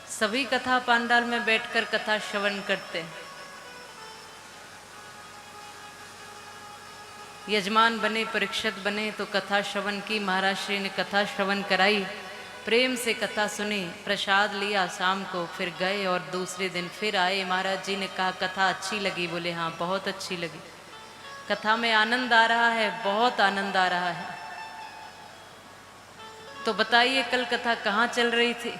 सभी कथा पांडाल में बैठकर कथा श्रवण करते हैं। यजमान बने, परीक्षित बने तो कथा श्रवण की। महाराज श्री ने कथा श्रवण कराई, प्रेम से कथा सुनी, प्रसाद लिया शाम को, फिर गए और दूसरे दिन फिर आए। महाराज जी ने कहा कथा अच्छी लगी? बोले हाँ बहुत अच्छी लगी। कथा में आनंद आ रहा है? बहुत आनंद आ रहा है। तो बताइए कल कथा कहाँ चल रही थी?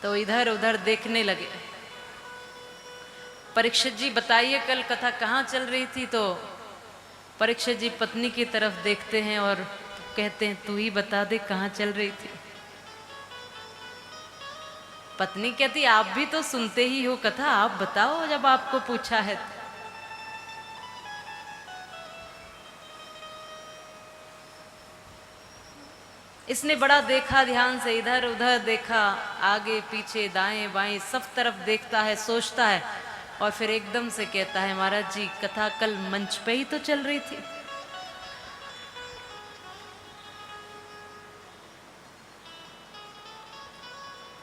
तो इधर उधर देखने लगे। परीक्षित जी बताइए कल कथा कहाँ चल रही थी? तो परीक्षित जी पत्नी की तरफ देखते हैं और कहते हैं तू ही बता दे कहाँ चल रही थी। पत्नी कहती आप भी तो सुनते ही हो कथा, आप बताओ जब आपको पूछा है। इसने बड़ा देखा, ध्यान से इधर उधर देखा, आगे पीछे दाएं बाएं सब तरफ देखता है, सोचता है और फिर एकदम से कहता है महाराज जी कथा कल मंच पे ही तो चल रही थी।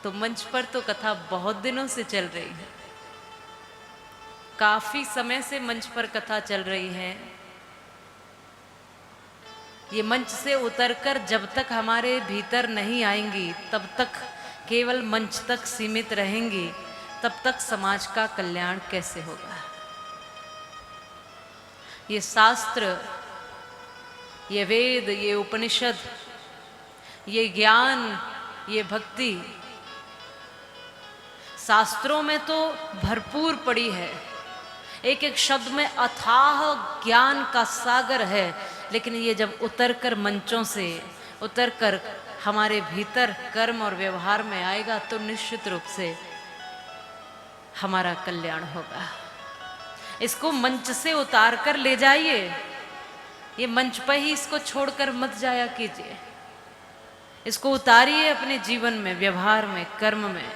तो मंच पर तो कथा बहुत दिनों से चल रही है, काफी समय से मंच पर कथा चल रही है। ये मंच से उतरकर जब तक हमारे भीतर नहीं आएंगी तब तक केवल मंच तक सीमित रहेंगी, तब तक समाज का कल्याण कैसे होगा? ये शास्त्र, ये वेद, ये उपनिषद, ये ज्ञान, ये भक्ति शास्त्रों में तो भरपूर पड़ी है, एक एक शब्द में अथाह ज्ञान का सागर है। लेकिन ये जब उतरकर मंचों से उतरकर हमारे भीतर कर्म और व्यवहार में आएगा तो निश्चित रूप से हमारा कल्याण होगा। इसको मंच से उतार कर ले जाइए, ये मंच पर ही इसको छोड़कर मत जाया कीजिए। इसको उतारिए अपने जीवन में, व्यवहार में, कर्म में।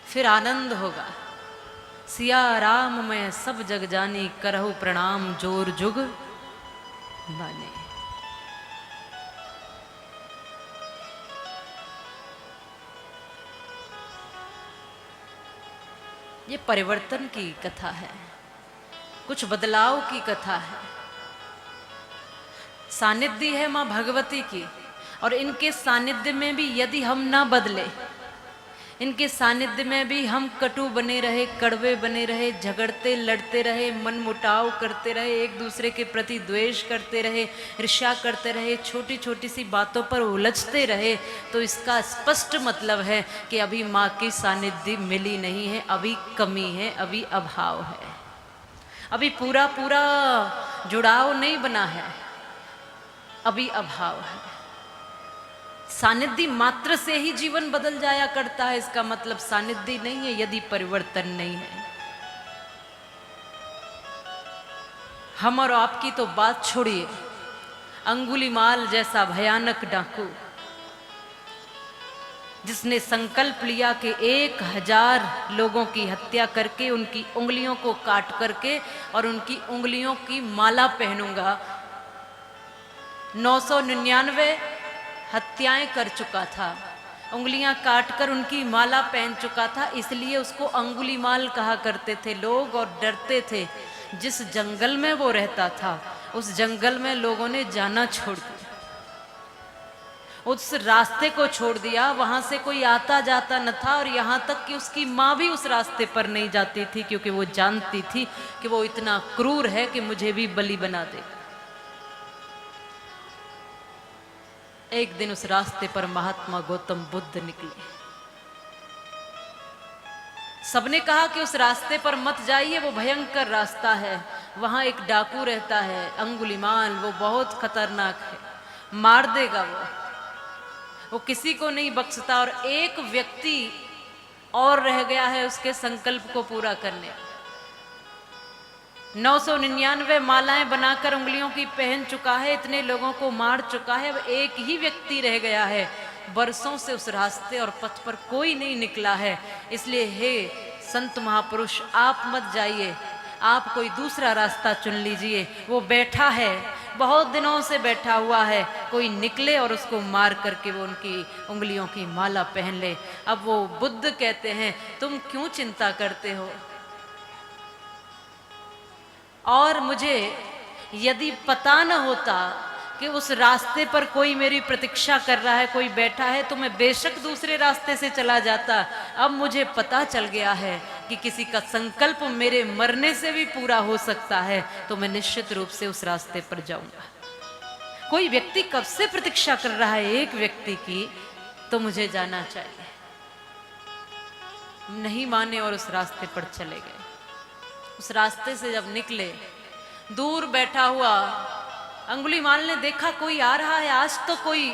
फिर आनंद होगा। सिया राम मैं सब जग जानी, करहु प्रणाम जोर जुग बाने। ये परिवर्तन की कथा है, कुछ बदलाव की कथा है। सानिध्य है मां भगवती की, और इनके सानिध्य में भी यदि हम ना बदले, इनके सानिध्य में भी हम कटु बने रहे, कड़वे बने रहे, झगड़ते लड़ते रहे, मन मुटाव करते रहे, एक दूसरे के प्रति द्वेष करते रहे, ईर्ष्या करते रहे, छोटी छोटी सी बातों पर उलझते रहे, तो इसका स्पष्ट मतलब है कि अभी माँ की सानिध्य मिली नहीं है, अभी कमी है, अभी अभाव है, अभी पूरा पूरा जुड़ाव नहीं बना है, अभी अभाव है। सानिध्य मात्र से ही जीवन बदल जाया करता है, इसका मतलब सानिध्य नहीं है यदि परिवर्तन नहीं है। हम और आपकी तो बात छोड़िए, अंगुलीमाल जैसा भयानक डाकू जिसने संकल्प लिया कि 1000 लोगों की हत्या करके उनकी उंगलियों को काट करके और उनकी उंगलियों की माला पहनूंगा, 999 हत्याएं कर चुका था, उंगलियां काटकर उनकी माला पहन चुका था, इसलिए उसको अंगुलीमाल कहा करते थे लोग और डरते थे। जिस जंगल में वो रहता था उस जंगल में लोगों ने जाना छोड़ दिया, उस रास्ते को छोड़ दिया, वहां से कोई आता जाता न था, और यहां तक कि उसकी माँ भी उस रास्ते पर नहीं जाती थी क्योंकि वो जानती थी कि वो इतना क्रूर है कि मुझे भी बलि बना देगा। एक दिन उस रास्ते पर महात्मा गौतम बुद्ध निकले। सबने कहा कि उस रास्ते पर मत जाइए, वो भयंकर रास्ता है, वहां एक डाकू रहता है अंगुलीमाल, वो बहुत खतरनाक है, मार देगा, वो किसी को नहीं बख्शता। और एक व्यक्ति और रह गया है उसके संकल्प को पूरा करने। 999 मालाएं बनाकर उंगलियों की पहन चुका है, इतने लोगों को मार चुका है, अब एक ही व्यक्ति रह गया है। बरसों से उस रास्ते और पथ पर कोई नहीं निकला है, इसलिए हे संत महापुरुष आप मत जाइए, आप कोई दूसरा रास्ता चुन लीजिए। वो बैठा है, बहुत दिनों से बैठा हुआ है, कोई निकले और उसको मार करके वो उनकी उंगलियों की माला पहन ले। अब वो बुद्ध कहते हैं, तुम क्यों चिंता करते हो? और मुझे यदि पता न होता कि उस रास्ते पर कोई मेरी प्रतीक्षा कर रहा है, कोई बैठा है, तो मैं बेशक दूसरे रास्ते से चला जाता। अब मुझे पता चल गया है कि किसी का संकल्प मेरे मरने से भी पूरा हो सकता है, तो मैं निश्चित रूप से उस रास्ते पर जाऊंगा। कोई व्यक्ति कब से प्रतीक्षा कर रहा है एक व्यक्ति की, तो मुझे जाना चाहिए। नहीं माने और उस रास्ते पर चले गए। उस रास्ते से जब निकले, दूर बैठा हुआ अंगुलीमाल ने देखा कोई आ रहा है, आज तो कोई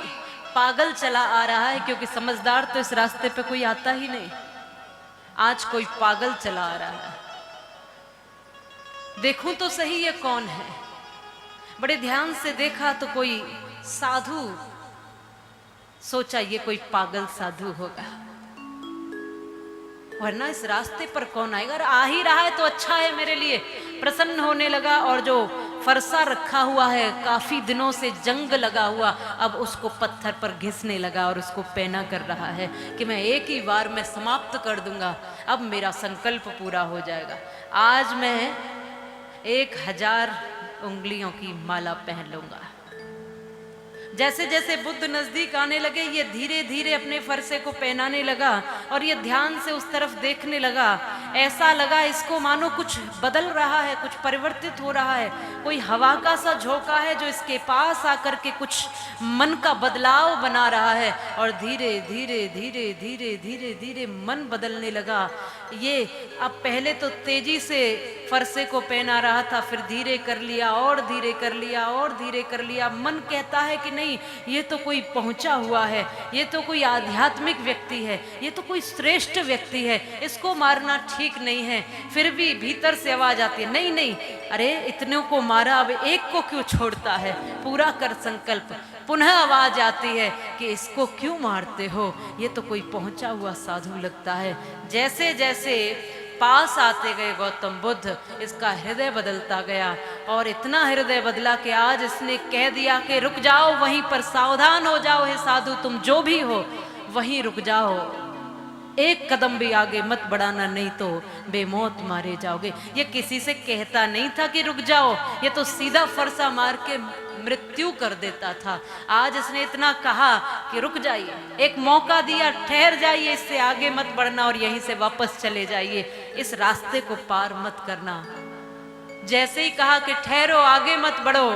पागल चला आ रहा है, क्योंकि समझदार तो इस रास्ते पे कोई आता ही नहीं। आज कोई पागल चला आ रहा है, देखूं तो सही ये कौन है। बड़े ध्यान से देखा तो कोई साधु, सोचा ये कोई पागल साधु होगा, वरना इस रास्ते पर कौन आएगा। अरे आ ही रहा है तो अच्छा है मेरे लिए। प्रसन्न होने लगा और जो फरसा रखा हुआ है, काफी दिनों से जंग लगा हुआ, अब उसको पत्थर पर घिसने लगा और उसको पैना कर रहा है कि मैं एक ही बार में समाप्त कर दूंगा, अब मेरा संकल्प पूरा हो जाएगा। आज मैं 1000 उंगलियों की माला पहन लूंगा। जैसे जैसे बुद्ध नजदीक आने लगे, ये धीरे धीरे अपने फरसे को पहनाने लगा और ये ध्यान से उस तरफ देखने लगा। ऐसा लगा इसको मानो कुछ बदल रहा है, कुछ परिवर्तित हो रहा है, कोई हवा का सा झोंका है जो इसके पास आकर के कुछ मन का बदलाव बना रहा है। और धीरे धीरे धीरे धीरे धीरे धीरे मन बदलने लगा। ये अब पहले तो तेजी से फरसे को पहना रहा था, फिर धीरे कर लिया और धीरे कर लिया और धीरे कर लिया। मन कहता है कि नहीं, ये तो कोई पहुंचा हुआ है, ये तो कोई आध्यात्मिक व्यक्ति है, ये तो कोई श्रेष्ठ व्यक्ति है, इसको मारना ठीक नहीं है। फिर भी भीतर से आवाज आती है, नहीं नहीं, अरे इतनों को मारा, अब एक को क्यों छोड़ता है, पूरा कर संकल्प। पुनः आवाज आती है कि इसको क्यों मारते हो, ये तो कोई पहुंचा हुआ साधु लगता है। जैसे जैसे पास आते गए गौतम बुद्ध, इसका हृदय बदलता गया और इतना हृदय बदला कि आज इसने कह दिया कि रुक जाओ वहीं पर, सावधान हो जाओ हे साधु, तुम जो भी हो वहीं रुक जाओ, एक कदम भी आगे मत बढ़ाना, नहीं तो बेमौत मारे जाओगे। ये किसी से कहता नहीं था कि रुक जाओ, ये तो सीधा फरसा मार के मृत्यु कर देता था। आज इसने इतना कहा कि रुक जाइए, एक मौका दिया, ठहर जाइए, इससे आगे मत बढ़ना और यहीं से वापस चले जाइए, इस रास्ते को पार मत करना। जैसे ही कहा कि ठहरो, आगे मत बढ़ो,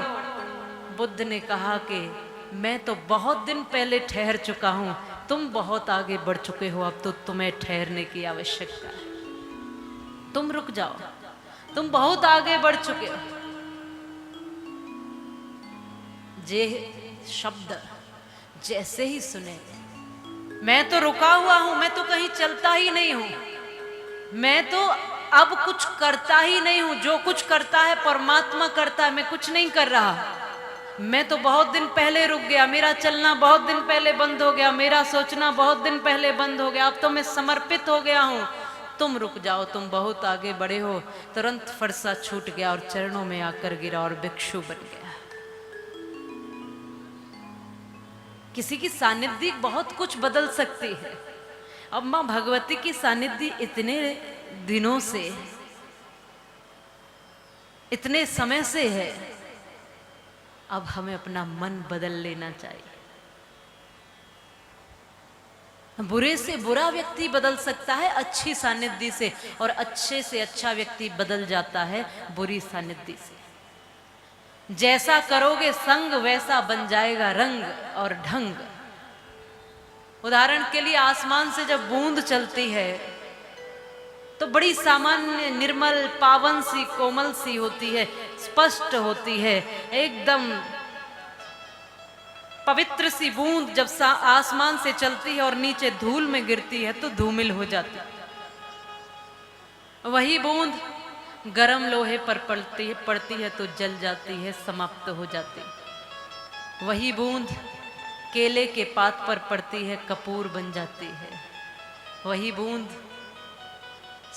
बुद्ध ने कहा कि मैं तो बहुत दिन पहले ठहर चुका हूं, तुम बहुत आगे बढ़ चुके हो, अब तो तुम्हें ठहरने की आवश्यकता है, तुम रुक जाओ, तुम बहुत आगे बढ़ चुके हो। जे शब्द जैसे ही सुने, मैं तो रुका हुआ हूं, मैं तो कहीं चलता ही नहीं हूं, मैं तो अब कुछ करता ही नहीं हूं, जो कुछ करता है परमात्मा करता है, मैं कुछ नहीं कर रहा। मैं तो बहुत दिन पहले रुक गया, मेरा चलना बहुत दिन पहले बंद हो गया, मेरा सोचना बहुत दिन पहले बंद हो गया, अब तो मैं समर्पित हो गया हूं, तुम रुक जाओ, तुम बहुत आगे बढ़े हो। तुरंत फरसा छूट गया और चरणों में आकर गिरा और भिक्षु बन गया। किसी की सानिध्य बहुत कुछ बदल सकती है। अब मां भगवती की सानिध्य इतने दिनों से, इतने समय से है, अब हमें अपना मन बदल लेना चाहिए। बुरे से बुरा व्यक्ति बदल सकता है अच्छी सानिध्य से, और अच्छे से अच्छा व्यक्ति बदल जाता है बुरी सानिध्य से। जैसा करोगे संग वैसा बन जाएगा रंग और ढंग। उदाहरण के लिए आसमान से जब बूंद चलती है तो बड़ी सामान्य, निर्मल, पावन सी, कोमल सी होती है, स्पष्ट होती है, एकदम पवित्र सी बूंद जब आसमान से चलती है और नीचे धूल में गिरती है तो धूमिल हो जाती है। वही बूंद गरम लोहे पर पड़ती है तो जल जाती है, समाप्त हो जाती है। वही बूंद केले के पात पर पड़ती है, कपूर बन जाती है। वही बूंद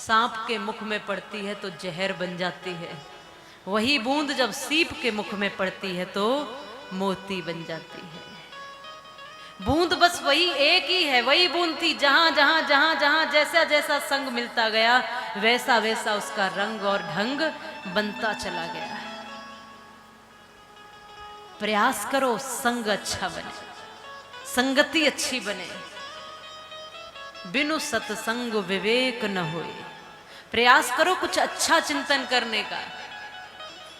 सांप के मुख में पड़ती है तो जहर बन जाती है, वही बूंद जब सीप के मुख में पड़ती है तो मोती बन जाती है। बूंद बस वही एक ही है, वही बूंद थी, जहां जहां जहां जहां जैसा जैसा संग मिलता गया वैसा वैसा उसका रंग और ढंग बनता चला गया। प्रयास करो संग अच्छा बने, संगति अच्छी बने। बिनु सत्संग विवेक न होए। प्रयास करो कुछ अच्छा चिंतन करने का।